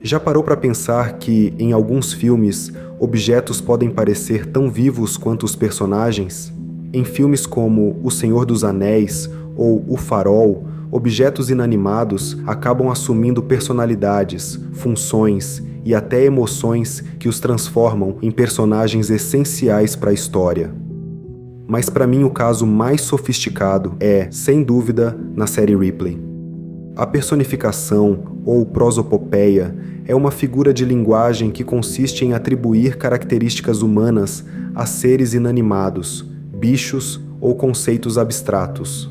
Já parou para pensar que, em alguns filmes, objetos podem parecer tão vivos quanto os personagens? Em filmes como O Senhor dos Anéis ou O Farol, objetos inanimados acabam assumindo personalidades, funções e até emoções que os transformam em personagens essenciais para a história. Mas para mim o caso mais sofisticado é, sem dúvida, na série Ripley. A personificação, ou prosopopeia, é uma figura de linguagem que consiste em atribuir características humanas a seres inanimados, bichos ou conceitos abstratos.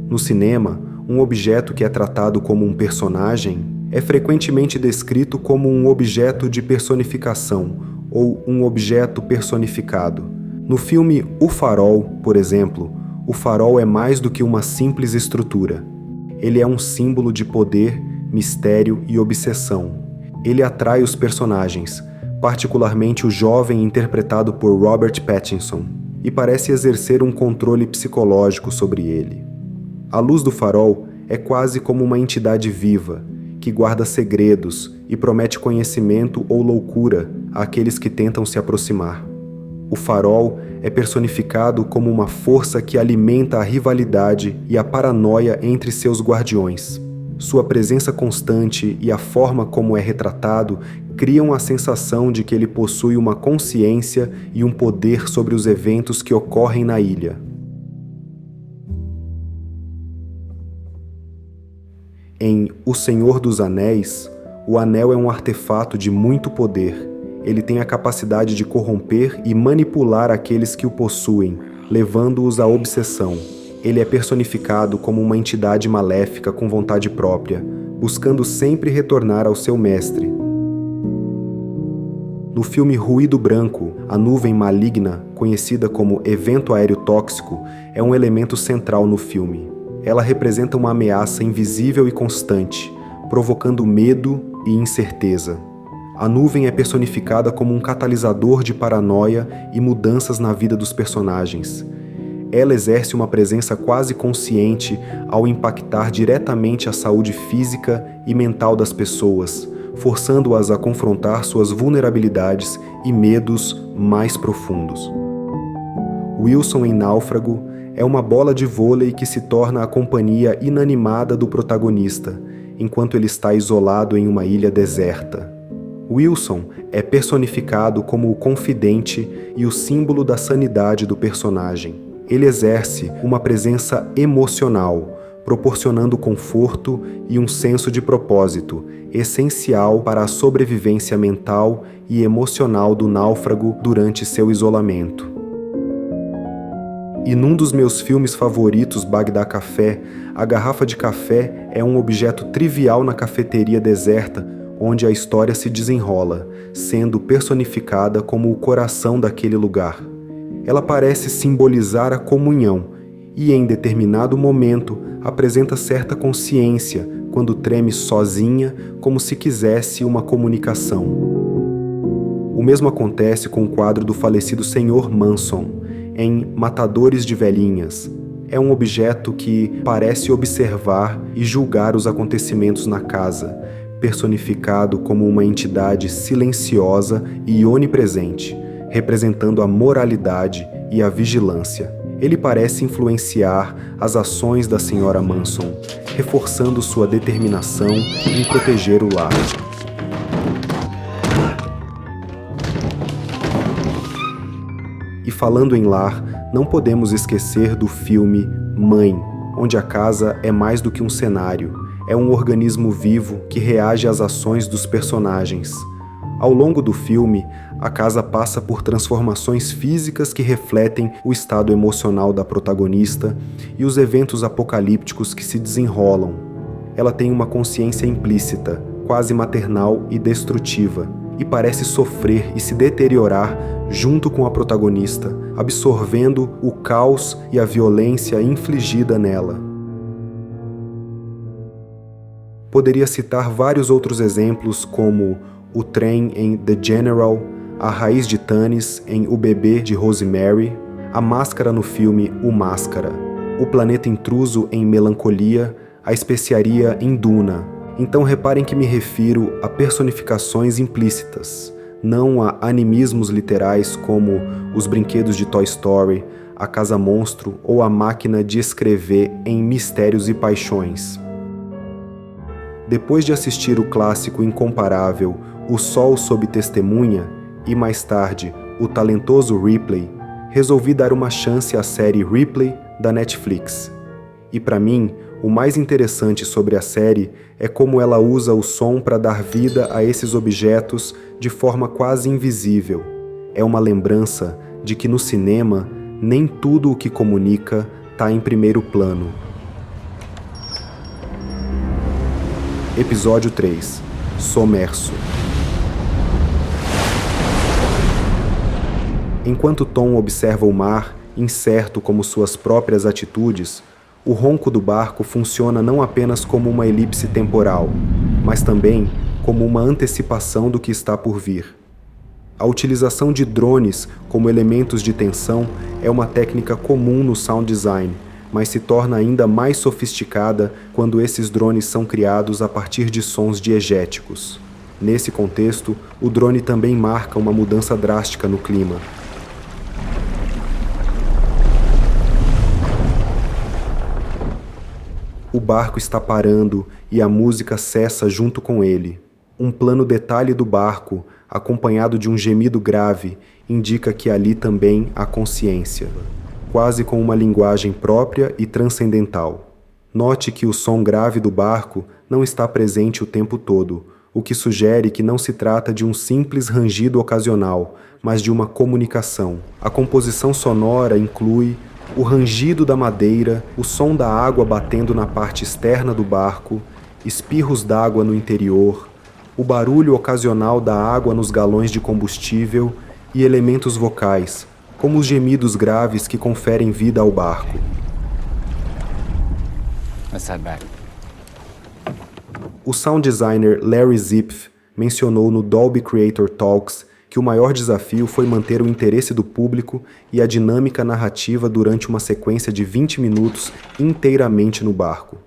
No cinema, um objeto que é tratado como um personagem é frequentemente descrito como um objeto de personificação ou um objeto personificado. No filme O Farol, por exemplo, o farol é mais do que uma simples estrutura. Ele é um símbolo de poder, mistério e obsessão. Ele atrai os personagens, particularmente o jovem interpretado por Robert Pattinson, e parece exercer um controle psicológico sobre ele. A luz do farol é quase como uma entidade viva, que guarda segredos e promete conhecimento ou loucura àqueles que tentam se aproximar. O farol é personificado como uma força que alimenta a rivalidade e a paranoia entre seus guardiões. Sua presença constante e a forma como é retratado criam a sensação de que ele possui uma consciência e um poder sobre os eventos que ocorrem na ilha. Em O Senhor dos Anéis, o anel é um artefato de muito poder. Ele tem a capacidade de corromper e manipular aqueles que o possuem, levando-os à obsessão. Ele é personificado como uma entidade maléfica com vontade própria, buscando sempre retornar ao seu mestre. No filme Ruído Branco, a nuvem maligna, conhecida como evento aéreo tóxico, é um elemento central no filme. Ela representa uma ameaça invisível e constante, provocando medo e incerteza. A nuvem é personificada como um catalisador de paranoia e mudanças na vida dos personagens. Ela exerce uma presença quase consciente ao impactar diretamente a saúde física e mental das pessoas, forçando-as a confrontar suas vulnerabilidades e medos mais profundos. Wilson em Náufrago é uma bola de vôlei que se torna a companhia inanimada do protagonista, enquanto ele está isolado em uma ilha deserta. Wilson é personificado como o confidente e o símbolo da sanidade do personagem. Ele exerce uma presença emocional, proporcionando conforto e um senso de propósito, essencial para a sobrevivência mental e emocional do náufrago durante seu isolamento. E num dos meus filmes favoritos, Bagdá Café, a garrafa de café é um objeto trivial na cafeteria deserta, onde a história se desenrola, sendo personificada como o coração daquele lugar. Ela parece simbolizar a comunhão e, em determinado momento, apresenta certa consciência quando treme sozinha, como se quisesse uma comunicação. O mesmo acontece com o quadro do falecido Sr. Manson, em Matadores de Velhinhas. É um objeto que parece observar e julgar os acontecimentos na casa, personificado como uma entidade silenciosa e onipresente, representando a moralidade e a vigilância. Ele parece influenciar as ações da Sra. Manson, reforçando sua determinação em proteger o lar. E falando em lar, não podemos esquecer do filme Mãe, onde a casa é mais do que um cenário. É um organismo vivo que reage às ações dos personagens. Ao longo do filme, a casa passa por transformações físicas que refletem o estado emocional da protagonista e os eventos apocalípticos que se desenrolam. Ela tem uma consciência implícita, quase maternal e destrutiva, e parece sofrer e se deteriorar junto com a protagonista, absorvendo o caos e a violência infligida nela. Poderia citar vários outros exemplos, como o trem em The General, a raiz de Tanis em O Bebê de Rosemary, a máscara no filme O Máscara, o planeta intruso em Melancolia, a especiaria em Duna Então reparem que me refiro a personificações implícitas, não a animismos literais como os brinquedos de Toy Story, a Casa Monstro ou a máquina de escrever em Mistérios e Paixões. Depois de assistir o clássico incomparável O Sol sob Testemunha e mais tarde o talentoso Ripley, resolvi dar uma chance à série Ripley da Netflix. E para mim, o mais interessante sobre a série é como ela usa o som para dar vida a esses objetos de forma quase invisível. É uma lembrança de que no cinema, nem tudo o que comunica está em primeiro plano. Episódio 3 – Somerso. Enquanto Tom observa o mar, incerto como suas próprias atitudes, o ronco do barco funciona não apenas como uma elipse temporal, mas também como uma antecipação do que está por vir. A utilização de drones como elementos de tensão é uma técnica comum no sound design, mas se torna ainda mais sofisticada quando esses drones são criados a partir de sons diegéticos. Nesse contexto, o drone também marca uma mudança drástica no clima. O barco está parando e a música cessa junto com ele. Um plano detalhe do barco, acompanhado de um gemido grave, indica que ali também há consciência, quase com uma linguagem própria e transcendental. Note que o som grave do barco não está presente o tempo todo, o que sugere que não se trata de um simples rangido ocasional, mas de uma comunicação. A composição sonora inclui o rangido da madeira, o som da água batendo na parte externa do barco, espirros d'água no interior, o barulho ocasional da água nos galões de combustível e elementos vocais, como os gemidos graves que conferem vida ao barco. O sound designer Larry Zipf mencionou no Dolby Creator Talks que o maior desafio foi manter o interesse do público e a dinâmica narrativa durante uma sequência de 20 minutos inteiramente no barco.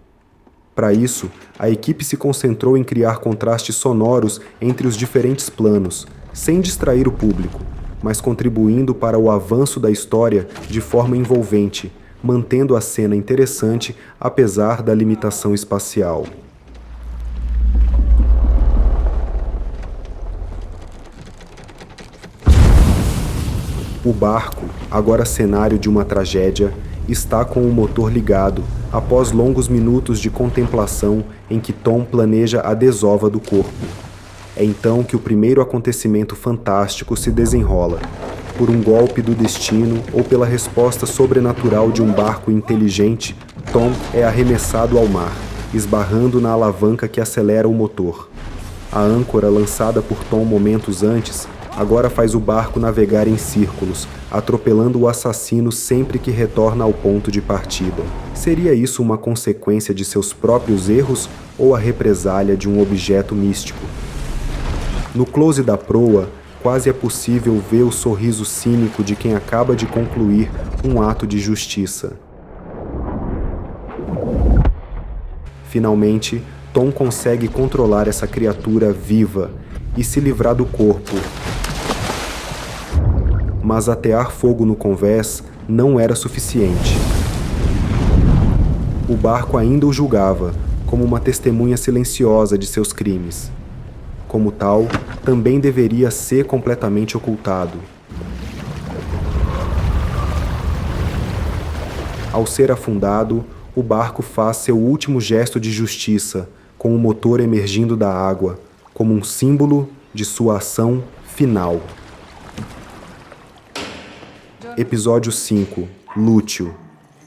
Para isso, a equipe se concentrou em criar contrastes sonoros entre os diferentes planos, sem distrair o público, mas contribuindo para o avanço da história de forma envolvente, mantendo a cena interessante apesar da limitação espacial. O barco, agora cenário de uma tragédia, está com o motor ligado após longos minutos de contemplação em que Tom planeja a desova do corpo. É então que o primeiro acontecimento fantástico se desenrola. Por um golpe do destino ou pela resposta sobrenatural de um barco inteligente, Tom é arremessado ao mar, esbarrando na alavanca que acelera o motor. A âncora lançada por Tom momentos antes agora faz o barco navegar em círculos, atropelando o assassino sempre que retorna ao ponto de partida. Seria isso uma consequência de seus próprios erros ou a represália de um objeto místico? No close da proa, quase é possível ver o sorriso cínico de quem acaba de concluir um ato de justiça. Finalmente, Tom consegue controlar essa criatura viva e se livrar do corpo. Mas atear fogo no convés não era suficiente. O barco ainda o julgava como uma testemunha silenciosa de seus crimes. Como tal, também deveria ser completamente ocultado. Ao ser afundado, o barco faz seu último gesto de justiça, com o motor emergindo da água, como um símbolo de sua ação final. Episódio 5 – Lúcio.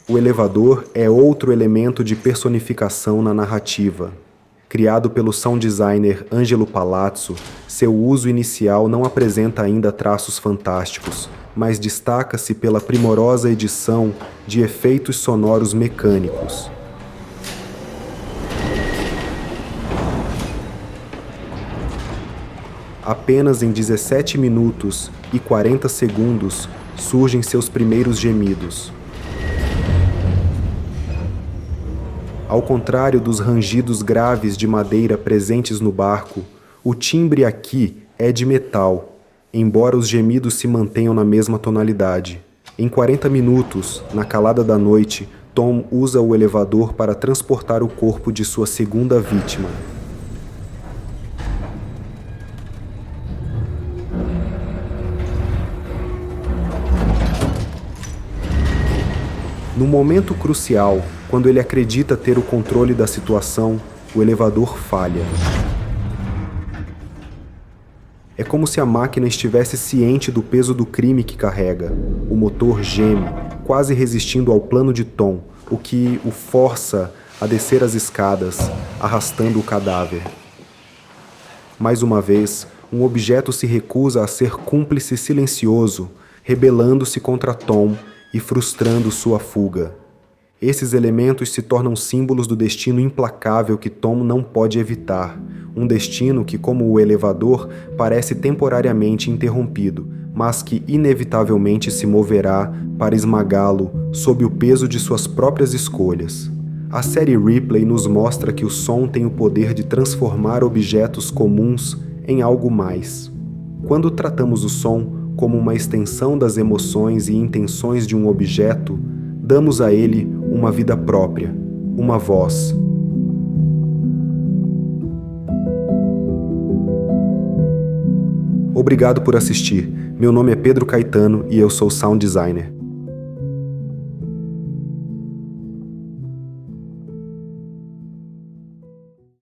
O elevador é outro elemento de personificação na narrativa. Criado pelo sound designer Angelo Palazzo, seu uso inicial não apresenta ainda traços fantásticos, mas destaca-se pela primorosa edição de efeitos sonoros mecânicos. Apenas em 17 minutos e 40 segundos surgem seus primeiros gemidos. Ao contrário dos rangidos graves de madeira presentes no barco, o timbre aqui é de metal, embora os gemidos se mantenham na mesma tonalidade. Em 40 minutos, na calada da noite, Tom usa o elevador para transportar o corpo de sua segunda vítima. No momento crucial, quando ele acredita ter o controle da situação, o elevador falha. É como se a máquina estivesse ciente do peso do crime que carrega. O motor geme, quase resistindo ao plano de Tom, o que o força a descer as escadas, arrastando o cadáver. Mais uma vez, um objeto se recusa a ser cúmplice silencioso, rebelando-se contra Tom e frustrando sua fuga. Esses elementos se tornam símbolos do destino implacável que Tom não pode evitar, um destino que, como o elevador, parece temporariamente interrompido, mas que inevitavelmente se moverá para esmagá-lo sob o peso de suas próprias escolhas. A série Ripley nos mostra que o som tem o poder de transformar objetos comuns em algo mais. Quando tratamos o som como uma extensão das emoções e intenções de um objeto, damos a ele uma vida própria, uma voz. Obrigado por assistir. Meu nome é Pedro Caetano e eu sou Sound Designer.